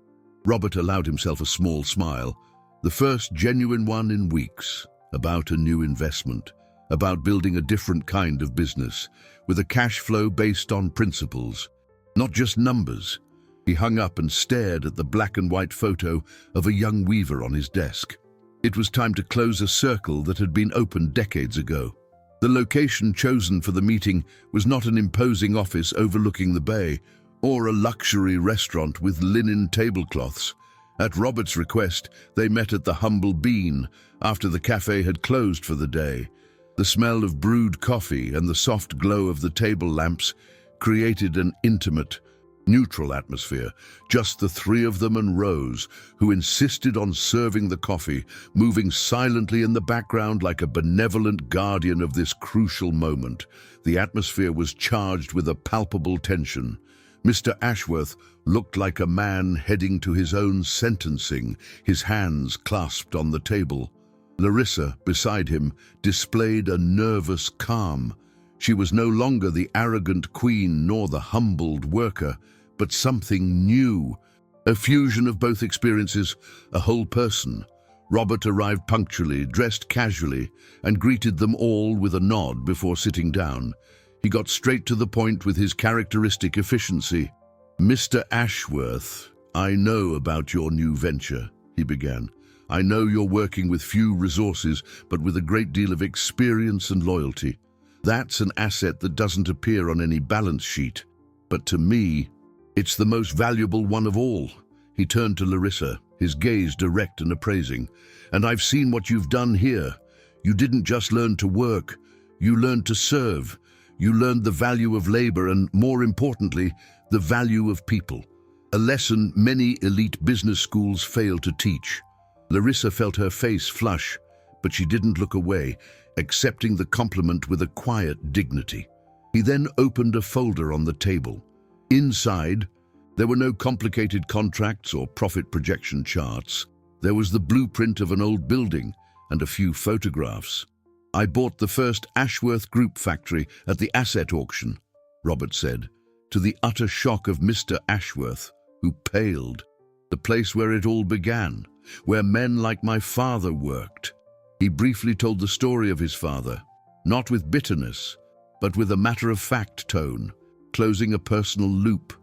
Robert allowed himself a small smile, the first genuine one in weeks, about a new investment, about building a different kind of business, with a cash flow based on principles, not just numbers. He hung up and stared at the black and white photo of a young weaver on his desk. It was time to close a circle that had been opened decades ago. The location chosen for the meeting was not an imposing office overlooking the bay, or a luxury restaurant with linen tablecloths. At Robert's request, they met at the Humble Bean after the cafe had closed for the day. The smell of brewed coffee and the soft glow of the table lamps created an intimate, neutral atmosphere. Just the three of them and Rose, who insisted on serving the coffee, moving silently in the background like a benevolent guardian of this crucial moment. The atmosphere was charged with a palpable tension. Mr. Ashworth looked like a man heading to his own sentencing, his hands clasped on the table. Larissa, beside him, displayed a nervous calm. She was no longer the arrogant queen nor the humbled worker, but something new, a fusion of both experiences, a whole person. Robert arrived punctually, dressed casually, and greeted them all with a nod before sitting down. He got straight to the point with his characteristic efficiency. "Mr. Ashworth, I know about your new venture," he began. "I know you're working with few resources, but with a great deal of experience and loyalty. That's an asset that doesn't appear on any balance sheet. But to me, it's the most valuable one of all." He turned to Larissa, his gaze direct and appraising. "And I've seen what you've done here. You didn't just learn to work, you learned to serve. You learned the value of labor and, more importantly, the value of people. A lesson many elite business schools fail to teach." Larissa felt her face flush, but she didn't look away, accepting the compliment with a quiet dignity. He then opened a folder on the table. Inside, there were no complicated contracts or profit projection charts. There was the blueprint of an old building and a few photographs. "I bought the first Ashworth Group factory at the asset auction," Robert said, to the utter shock of Mr. Ashworth, who paled. "The place where it all began, where men like my father worked." He briefly told the story of his father, not with bitterness, but with a matter-of-fact tone, closing a personal loop.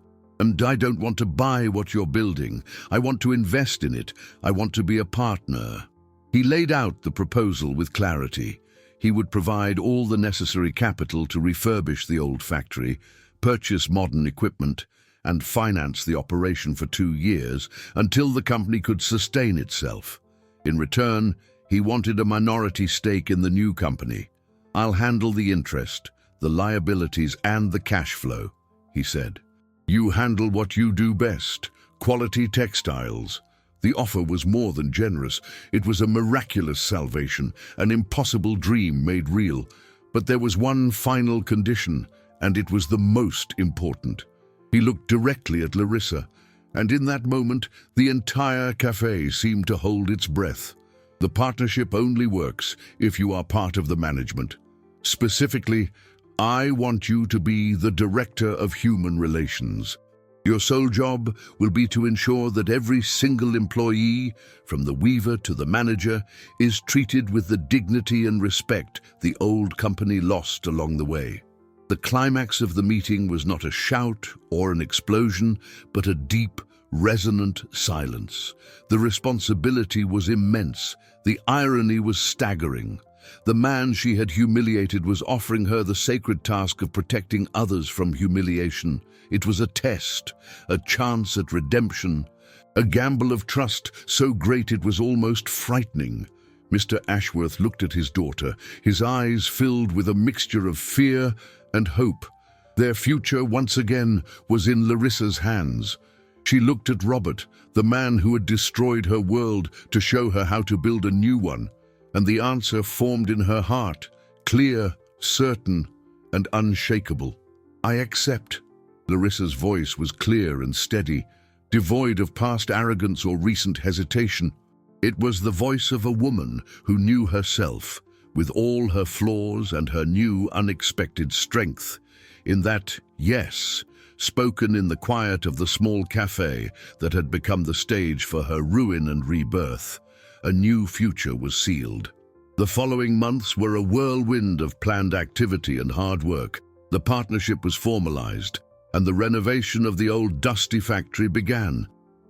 "And I don't want to buy what you're building. I want to invest in it. I want to be a partner." He laid out the proposal with clarity. He would provide all the necessary capital to refurbish the old factory, purchase modern equipment, and finance the operation for 2 years until the company could sustain itself. In return, he wanted a minority stake in the new company. "I'll handle the interest, the liabilities, and the cash flow," he said. "You handle what you do best, quality textiles." The offer was more than generous. It was a miraculous salvation, an impossible dream made real. But there was one final condition, and it was the most important. He looked directly at Larissa, and in that moment, the entire cafe seemed to hold its breath. "The partnership only works if you are part of the management. Specifically, I want you to be the director of human relations. Your sole job will be to ensure that every single employee, from the weaver to the manager, is treated with the dignity and respect the old company lost along the way." The climax of the meeting was not a shout or an explosion, but a deep, resonant silence. The responsibility was immense. The irony was staggering. The man she had humiliated was offering her the sacred task of protecting others from humiliation. It was a test, a chance at redemption, a gamble of trust so great it was almost frightening. Mr. Ashworth looked at his daughter, his eyes filled with a mixture of fear and hope. Their future, once again, was in Larissa's hands. She looked at Robert, the man who had destroyed her world, to show her how to build a new one. And the answer formed in her heart, clear, certain, and unshakable. "I accept." Larissa's voice was clear and steady, devoid of past arrogance or recent hesitation. It was the voice of a woman who knew herself, with all her flaws and her new, unexpected strength. In that yes, spoken in the quiet of the small cafe that had become the stage for her ruin and rebirth. A new future was sealed. The following months were a whirlwind of planned activity and hard work. The partnership was formalized, and the renovation of the old dusty factory began.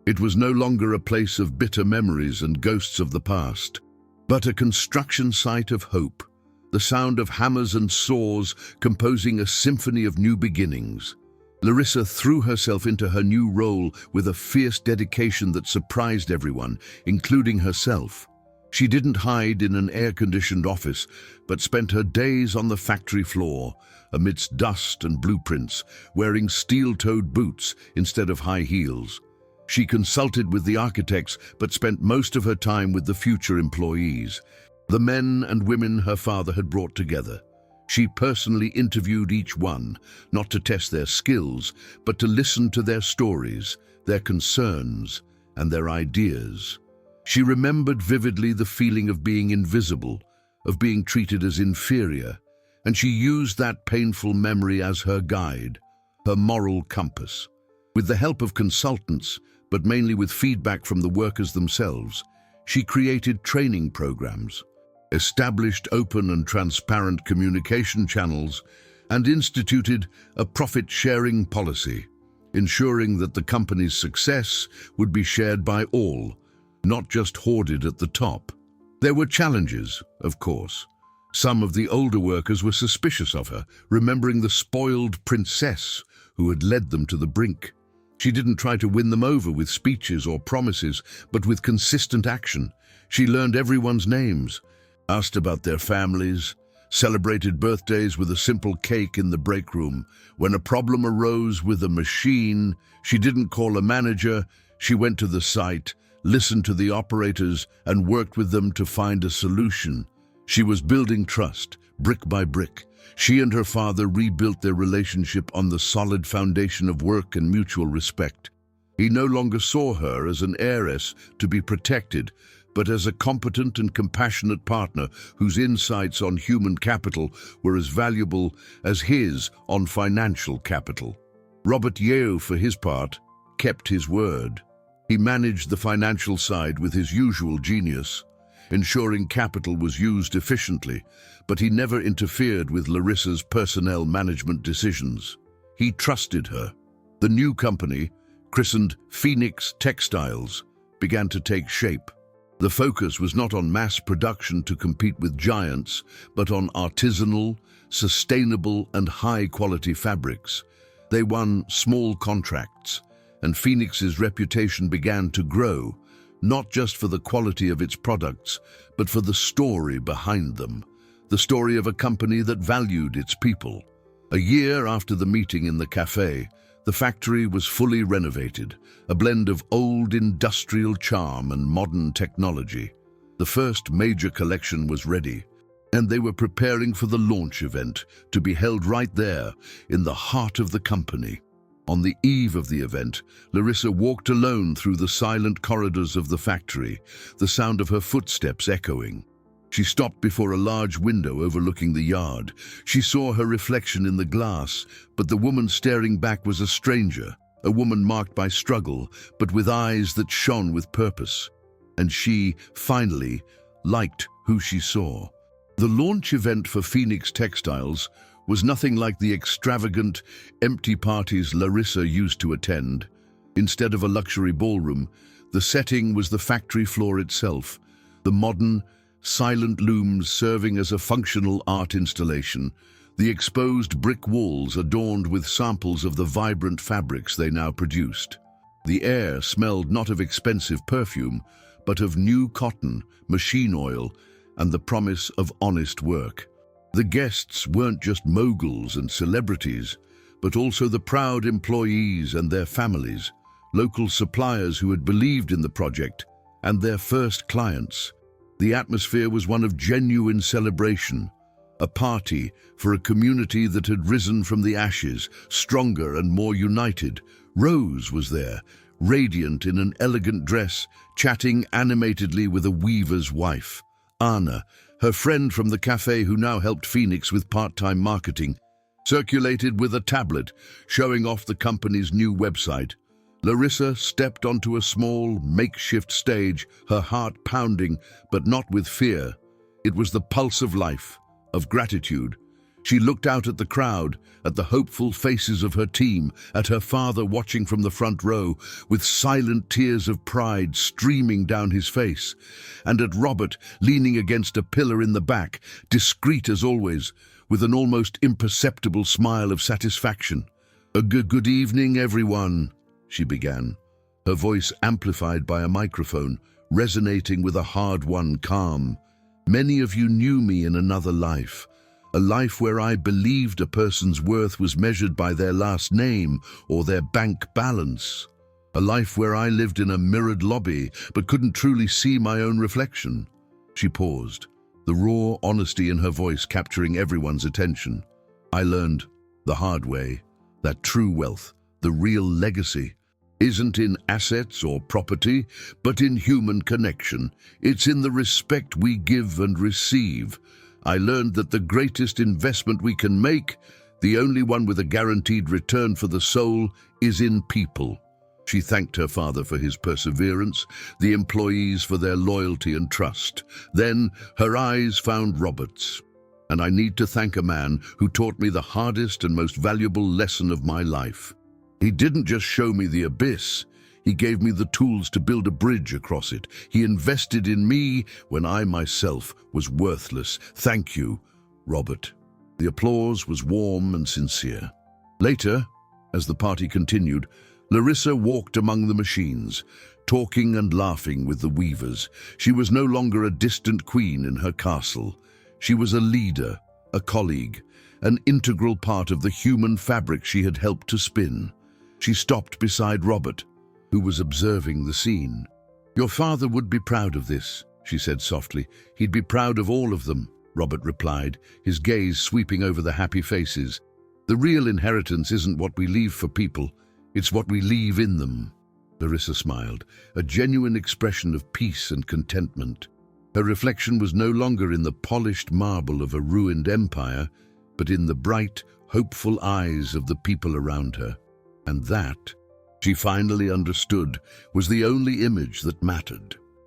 It was no longer a place of bitter memories and ghosts of the past, but a construction site of hope, the sound of hammers and saws composing a symphony of new beginnings. Larissa threw herself into her new role with a fierce dedication that surprised everyone, including herself. She didn't hide in an air-conditioned office, but spent her days on the factory floor, amidst dust and blueprints, wearing steel-toed boots instead of high heels. She consulted with the architects, but spent most of her time with the future employees, the men and women her father had brought together. She personally interviewed each one, not to test their skills, but to listen to their stories, their concerns, and their ideas. She remembered vividly the feeling of being invisible, of being treated as inferior, and she used that painful memory as her guide, her moral compass. With the help of consultants, but mainly with feedback from the workers themselves, she created training programs, established open and transparent communication channels, and instituted a profit-sharing policy, ensuring that the company's success would be shared by all, not just hoarded at the top. There were challenges, of course. Some of the older workers were suspicious of her, remembering the spoiled princess who had led them to the brink. She didn't try to win them over with speeches or promises, but with consistent action. She learned everyone's names, asked about their families, celebrated birthdays with a simple cake in the break room. When a problem arose with a machine, she didn't call a manager. She went to the site, listened to the operators, and worked with them to find a solution. She was building trust, brick by brick. She and her father rebuilt their relationship on the solid foundation of work and mutual respect. He no longer saw her as an heiress to be protected, but as a competent and compassionate partner whose insights on human capital were as valuable as his on financial capital. Robert Yeo, for his part, kept his word. He managed the financial side with his usual genius, ensuring capital was used efficiently, but he never interfered with Larissa's personnel management decisions. He trusted her. The new company, christened Phoenix Textiles, began to take shape. The focus was not on mass production to compete with giants, but on artisanal, sustainable, and high-quality fabrics. They won small contracts, and Phoenix's reputation began to grow, not just for the quality of its products, but for the story behind them, the story of a company that valued its people. A year after the meeting in the cafe, the factory was fully renovated, a blend of old industrial charm and modern technology. The first major collection was ready, and they were preparing for the launch event to be held right there in the heart of the company. On the eve of the event, Larissa walked alone through the silent corridors of the factory, the sound of her footsteps echoing. She stopped before a large window overlooking the yard. She saw her reflection in the glass, but the woman staring back was a stranger, a woman marked by struggle, but with eyes that shone with purpose. And she, finally, liked who she saw. The launch event for Phoenix Textiles was nothing like the extravagant, empty parties Larissa used to attend. Instead of a luxury ballroom, the setting was the factory floor itself, the modern, silent looms serving as a functional art installation, the exposed brick walls adorned with samples of the vibrant fabrics they now produced. The air smelled not of expensive perfume, but of new cotton, machine oil, and the promise of honest work. The guests weren't just moguls and celebrities, but also the proud employees and their families, local suppliers who had believed in the project, and their first clients. The atmosphere was one of genuine celebration, a party for a community that had risen from the ashes, stronger and more united. Rose was there, radiant in an elegant dress, chatting animatedly with a weaver's wife. Anna, her friend from the cafe who now helped Phoenix with part-time marketing, circulated with a tablet showing off the company's new website. Larissa stepped onto a small, makeshift stage, her heart pounding, but not with fear. It was the pulse of life, of gratitude. She looked out at the crowd, at the hopeful faces of her team, at her father watching from the front row, with silent tears of pride streaming down his face, and at Robert leaning against a pillar in the back, discreet as always, with an almost imperceptible smile of satisfaction. Good evening, everyone," she began, her voice amplified by a microphone, resonating with a hard-won calm. "Many of you knew me in another life. A life where I believed a person's worth was measured by their last name or their bank balance. A life where I lived in a mirrored lobby but couldn't truly see my own reflection." She paused, the raw honesty in her voice capturing everyone's attention. "I learned the hard way that true wealth, the real legacy, isn't in assets or property, but in human connection. It's in the respect we give and receive. I learned that the greatest investment we can make, the only one with a guaranteed return for the soul, is in people." She thanked her father for his perseverance, the employees for their loyalty and trust. Then her eyes found Robert's. "And I need to thank a man who taught me the hardest and most valuable lesson of my life. He didn't just show me the abyss. He gave me the tools to build a bridge across it. He invested in me when I myself was worthless. Thank you, Robert." The applause was warm and sincere. Later, as the party continued, Larissa walked among the machines, talking and laughing with the weavers. She was no longer a distant queen in her castle. She was a leader, a colleague, an integral part of the human fabric she had helped to spin. She stopped beside Robert, who was observing the scene. "Your father would be proud of this," she said softly. "He'd be proud of all of them," Robert replied, his gaze sweeping over the happy faces. "The real inheritance isn't what we leave for people, it's what we leave in them." Larissa smiled, a genuine expression of peace and contentment. Her reflection was no longer in the polished marble of a ruined empire, but in the bright, hopeful eyes of the people around her. And that, she finally understood, was the only image that mattered.